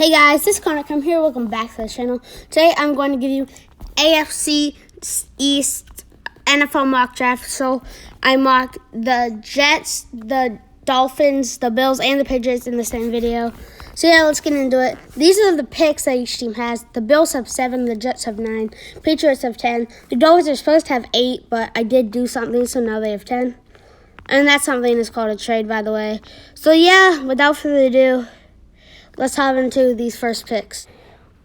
Hey guys, this is Connor. I'm here. Welcome back to the channel. Today I'm going to give you AFC East NFL mock draft. So I mocked the Jets, the Dolphins, the Bills, and the Patriots in the same video. So yeah, let's get into it. These are the picks that each team has. The Bills have 7, the Jets have 9, Patriots have 10. The Dolphins are supposed to have 8, but I did do something, so now they have 10. And that something is called a trade, by the way. So yeah, without further ado, let's hop into these first picks.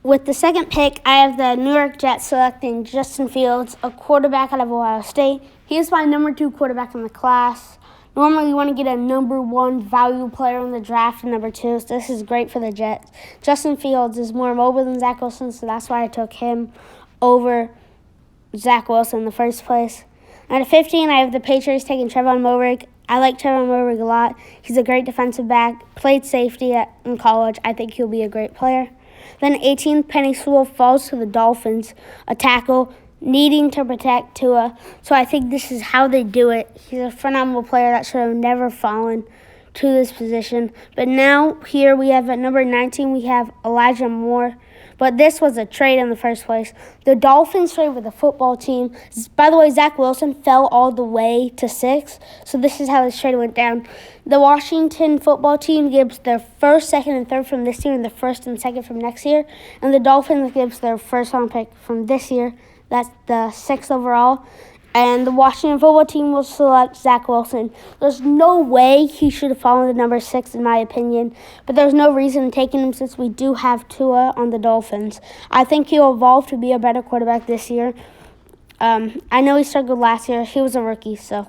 With the second pick, I have the New York Jets selecting Justin Fields, a quarterback out of Ohio State. He is my number 2 quarterback in the class. Normally, you want to get a number 1 value player in the draft and number 2, so this is great for the Jets. Justin Fields is more mobile than Zach Wilson, so that's why I took him over Zach Wilson in the first place. And at 15, I have the Patriots taking Trevon Moehrig. I like Trevon Moehrig a lot. He's a great defensive back, played safety in college. I think he'll be a great player. Then 18, Penny Sewell falls to the Dolphins, a tackle needing to protect Tua. So I think this is how they do it. He's a phenomenal player that should have never fallen to this position. But now here we have at number 19, we have Elijah Moore. But this was a trade in the first place. The Dolphins trade with the football team. By the way, Zach Wilson fell all the way to 6. So this is how this trade went down. The Washington football team gives their first, second, and third from this year and the first and second from next year. And the Dolphins gives their first round pick from this year. That's the 6th overall. And the Washington football team will select Zach Wilson. There's no way he should have fallen to number 6, in my opinion. But there's no reason taking him since we do have Tua on the Dolphins. I think he'll evolve to be a better quarterback this year. I know he struggled last year. He was a rookie, so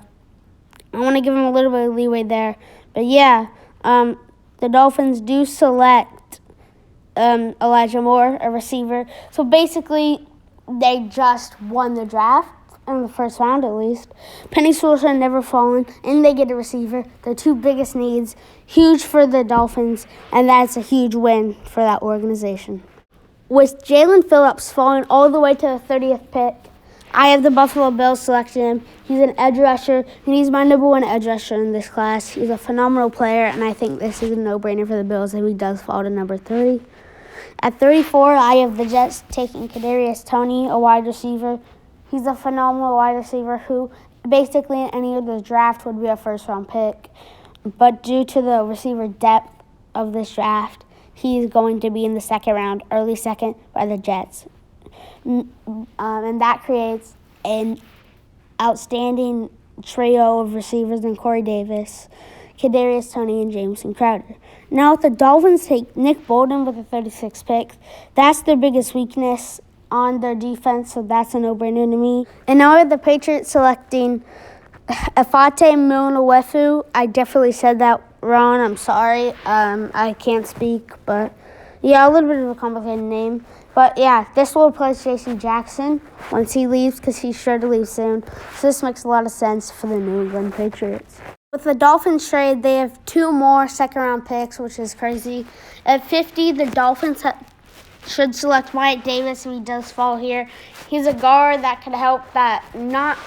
I want to give him a little bit of leeway there. But yeah, the Dolphins do select Elijah Moore, a receiver. So basically, they just won the draft. In the first round, at least. Penny Sewell should have never fallen, and they get a receiver. Their 2 biggest needs, huge for the Dolphins, and that's a huge win for that organization. With Jalen Phillips falling all the way to the 30th pick, I have the Buffalo Bills selecting him. He's an edge rusher, and he's my number 1 edge rusher in this class. He's a phenomenal player, and I think this is a no-brainer for the Bills if he does fall to number 3. At 34, I have the Jets taking Kadarius Toney, a wide receiver. He's a phenomenal wide receiver who basically in any of the draft would be a first-round pick. But due to the receiver depth of this draft, he's going to be in the second round, early second, by the Jets. And that creates an outstanding trio of receivers in Corey Davis, Kadarius Toney, and Jameson Crowder. Now, if the Dolphins take Nick Bolton with the 36th pick, that's their biggest weakness on their defense, so that's a no-brainer to me. And now we have the Patriots selecting Afate Mwefu. I definitely said that wrong. I'm sorry. I can't speak, but yeah, a little bit of a complicated name. But yeah, this will replace J.C. Jackson once he leaves because he's sure to leave soon. So this makes a lot of sense for the New England Patriots. With the Dolphins trade, they have 2 more second-round picks, which is crazy. At 50, the Dolphins should select Wyatt Davis if he does fall here. He's a guard that could help that not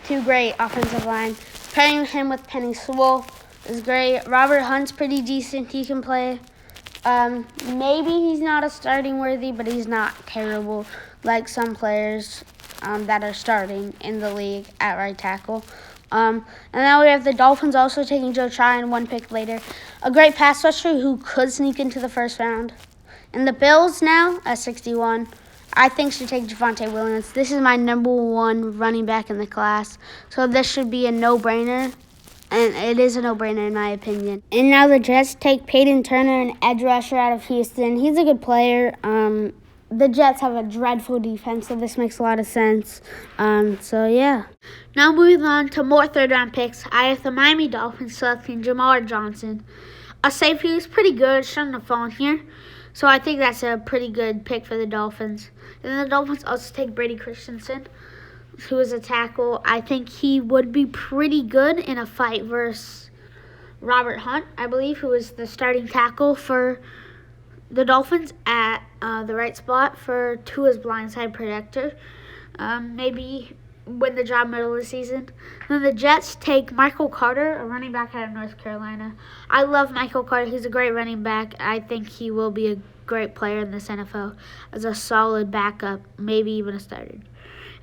too great offensive line. Pairing him with Penny Sewell is great. Robert Hunt's pretty decent. He can play. Maybe he's not a starting worthy, but he's not terrible like some players that are starting in the league at right tackle. And now we have the Dolphins also taking Joe Tryon 1 pick later. A great pass rusher who could sneak into the first round. And the Bills now, at 61, I think should take Javonte Williams. This is my number 1 running back in the class. So this should be a no-brainer. And it is a no-brainer in my opinion. And now the Jets take Peyton Turner, an edge rusher out of Houston. He's a good player. The Jets have a dreadful defense, so this makes a lot of sense. So yeah. Now moving on to more third-round picks. I have the Miami Dolphins selecting Jamar Johnson. A safety who's pretty good. Shouldn't have fallen here. So I think that's a pretty good pick for the Dolphins. And then the Dolphins also take Brady Christensen, who is a tackle. I think he would be pretty good in a fight versus Robert Hunt, I believe, who is the starting tackle for the Dolphins at the right spot for Tua's blindside protector. Maybe win the job middle of the season. Then the Jets take Michael Carter, a running back out of North Carolina. I love Michael Carter. He's a great running back. I think he will be a great player in this NFL as a solid backup, maybe even a starter.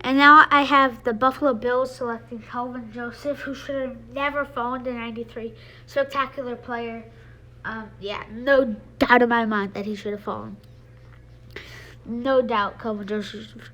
And now I have the Buffalo Bills selecting Kelvin Joseph, who should have never fallen to 93. Spectacular player. No doubt in my mind that he should have fallen. No doubt Kelvin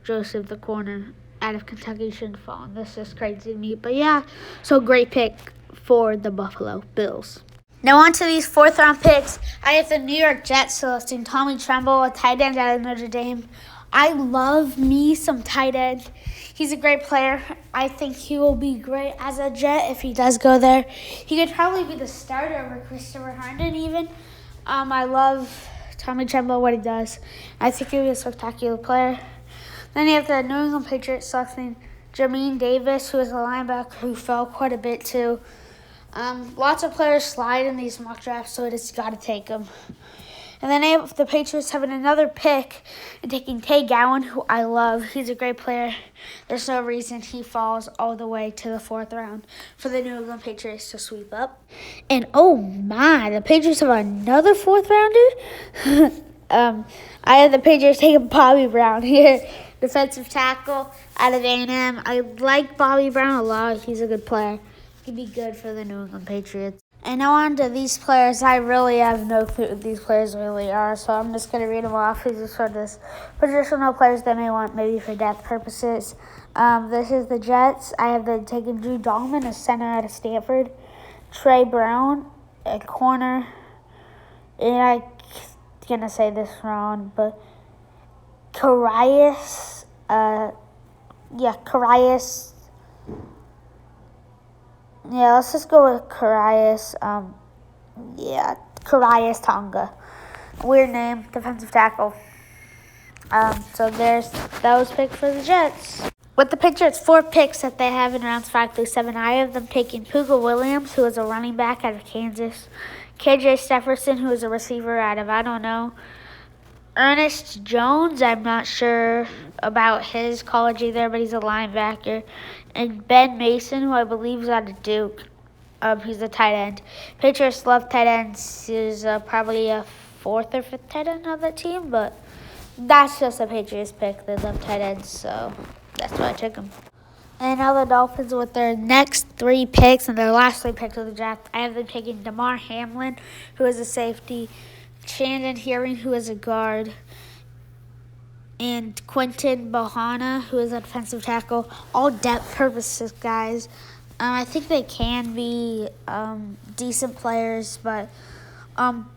Joseph, the corner out of Kentucky, shouldn't have fallen. This is crazy to me. But yeah, so great pick for the Buffalo Bills. Now on to these fourth-round picks. I have the New York Jets selecting Tommy Tremble, a tight end out of Notre Dame. I love me some tight end. He's a great player. I think he will be great as a Jet if he does go there. He could probably be the starter over Christopher Herndon even. I love Tommy Tremble, what he does. I think he'll be a spectacular player. Then you have the New England Patriots selecting Jermaine Davis, who is a linebacker who fell quite a bit too. Lots of players slide in these mock drafts, so it's got to take them. And then the Patriots having another pick and taking Tay Gowan, who I love. He's a great player. There's no reason he falls all the way to the fourth round for the New England Patriots to sweep up. And oh my, the Patriots have another fourth rounder. I have the Patriots taking Bobby Brown here, defensive tackle out of A&M. I like Bobby Brown a lot. He's a good player. He'd be good for the New England Patriots. And now on to these players. I really have no clue who these players really are, so I'm just going to read them off. These are sort of positional players that may want maybe for depth purposes. This is the Jets. I have them taking Drew Dahlman, a center out of Stanford. Trey Brown, a corner. And I'm going to say this wrong, but Karius. Yeah, let's just go with Karius. Karius Tonga. Weird name, defensive tackle. So that was picked for the Jets. With the Patriots' 4 picks that they have in rounds 5 through 7, I have them taking Pooga Williams, who is a running back out of Kansas. KJ Stepherson, who is a receiver out of, I don't know. Ernest Jones, I'm not sure about his college either, but he's a linebacker. And Ben Mason, who I believe is out of Duke. He's a tight end. Patriots love tight ends. He's probably a 4th or 5th tight end on that team, but that's just a Patriots pick. They love tight ends, so that's why I took them. And now the Dolphins with their next 3 picks and their last 3 picks of the draft. I have them taking Damar Hamlin, who is a safety. Chandon Hearing, who is a guard, and Quentin Bohanna, who is a defensive tackle. All depth purposes, guys. I think they can be decent players, but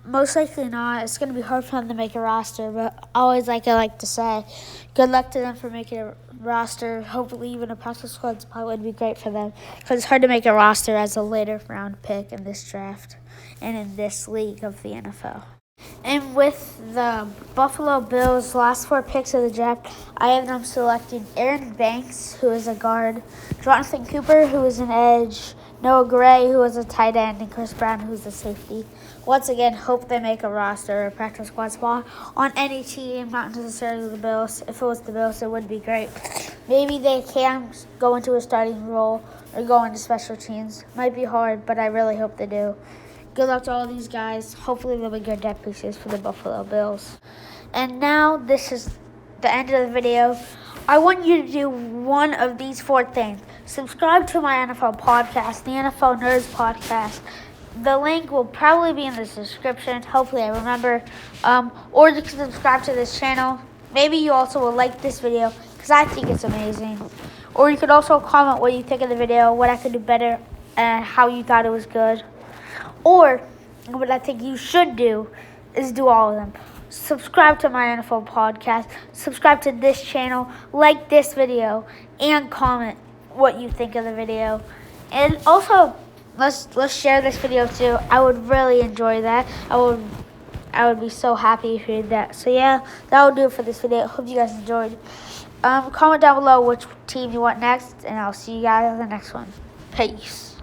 most likely not. It's going to be hard for them to make a roster, but always like I like to say, good luck to them for making a roster. Hopefully even a practice squad spot would be great for them, because it's hard to make a roster as a later round pick in this draft and in this league of the NFL. And with the Buffalo Bills' last 4 picks of the draft, I have them selecting Aaron Banks, who is a guard, Jonathan Cooper, who is an edge, Noah Gray, who is a tight end, and Chris Brown, who is a safety. Once again, hope they make a roster or a practice squad spot on any team, not necessarily the Bills. If it was the Bills, it would be great. Maybe they can go into a starting role or go into special teams. Might be hard, but I really hope they do. Good luck to all these guys. Hopefully they'll be good depth pieces for the Buffalo Bills. And now this is the end of the video. I want you to do one of these 4 things. Subscribe to my NFL podcast, the NFL Nerds podcast. The link will probably be in the description. Hopefully I remember. Or you can subscribe to this channel. Maybe you also will like this video because I think it's amazing. Or you could also comment what you think of the video, what I could do better, and how you thought it was good. Or what I think you should do is do all of them. Subscribe to my NFL podcast. Subscribe to this channel. Like this video. And comment what you think of the video. And also, let's share this video too. I would really enjoy that. I would be so happy if you did that. So yeah, that will do it for this video. Hope you guys enjoyed. Comment down below which team you want next. And I'll see you guys in the next one. Peace.